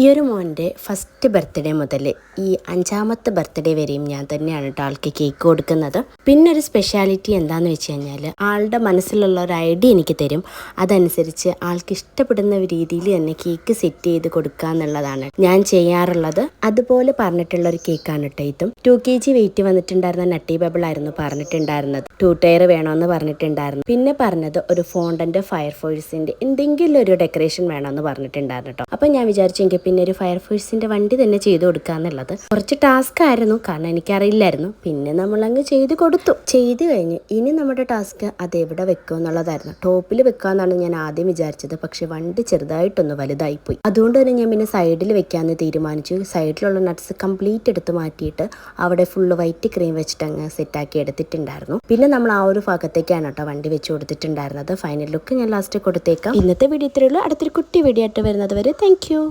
ഈ ഒരു മോൻ്റെ ഫസ്റ്റ് ബർത്ത്ഡേ മുതൽ ഈ 5ാമത്തെ ബർത്ത്ഡേ വരെയും ഞാൻ തന്നെയാണ് കേട്ടോ ആൾക്ക് കേക്ക് കൊടുക്കുന്നത്. പിന്നെ ഒരു സ്പെഷ്യാലിറ്റി എന്താണെന്ന് വെച്ച് കഴിഞ്ഞാൽ ആളുടെ മനസ്സിലുള്ള ഒരു ഐഡിയ എനിക്ക് തരും. അതനുസരിച്ച് ആൾക്ക് ഇഷ്ടപ്പെടുന്ന രീതിയിൽ തന്നെ കേക്ക് സെറ്റ് ചെയ്ത് കൊടുക്കുക എന്നുള്ളതാണ് ഞാൻ ചെയ്യാറുള്ളത്. അതുപോലെ പറഞ്ഞിട്ടുള്ള ഒരു കേക്കാണ് കേട്ടോ ഇതും. 2 kg വെയിറ്റ് വന്നിട്ടുണ്ടായിരുന്ന നട്ടി ബബിൾ ആയിരുന്നു പറഞ്ഞിട്ടുണ്ടായിരുന്നത്. 2 ടയർ വേണമെന്ന് പറഞ്ഞിട്ടുണ്ടായിരുന്നു. പിന്നെ പറഞ്ഞത് ഒരു ഫോണ്ടൻ്റെ ഫയർഫോഴ്സിൻ്റെ എന്തെങ്കിലും ഒരു ഡെക്കറേഷൻ വേണമെന്ന് പറഞ്ഞിട്ടുണ്ടായിരുന്നു കേട്ടോ. അപ്പം ഞാൻ വിചാരിച്ചെങ്കിൽ പിന്നെ ഒരു ഫയർഫോഴ്സിൻ്റെ വണ്ടി തന്നെ ചെയ്ത് കൊടുക്കുക എന്നുള്ളത് കുറച്ച് ടാസ്ക് ആയിരുന്നു, കാരണം എനിക്കറിയില്ലായിരുന്നു. പിന്നെ നമ്മളങ്ങ് ചെയ്ത് കൊടുത്തു. ചെയ്ത് കഴിഞ്ഞ് ഇനി നമ്മുടെ ടാസ്ക് അത് എവിടെ വെക്കുക എന്നുള്ളതായിരുന്നു. ടോപ്പിൽ വെക്കുക എന്നാണ് ഞാൻ ആദ്യം വിചാരിച്ചത്. പക്ഷെ വണ്ടി ചെറുതായിട്ടൊന്ന് വലുതായിപ്പോയി. അതുകൊണ്ട് തന്നെ ഞാൻ പിന്നെ സൈഡിൽ വെക്കാമെന്ന് തീരുമാനിച്ചു. സൈഡിലുള്ള നട്ട്സ് കംപ്ലീറ്റ് എടുത്ത് മാറ്റിയിട്ട് അവിടെ ഫുള്ള് വൈറ്റ് ക്രീം വെച്ചിട്ട് അങ്ങ് സെറ്റാക്കി എടുത്തിട്ടുണ്ടായിരുന്നു. പിന്നെ നമ്മൾ ആ ഒരു ഭാഗത്തേക്കാണ് കേട്ടോ വണ്ടി വെച്ച് കൊടുത്തിട്ടുണ്ടായിരുന്നത്. ഫൈനൽ ലുക്ക് ഞാൻ ലാസ്റ്റ് കൊടുത്തേക്കാം. ഇന്നത്തെ വീഡിയോ ഇത്രയേ ഉള്ളൂ. അടുത്തൊരു കുട്ടി വീഡിയോ ആയിട്ട് വരുന്നത് വരെ താങ്ക് യു.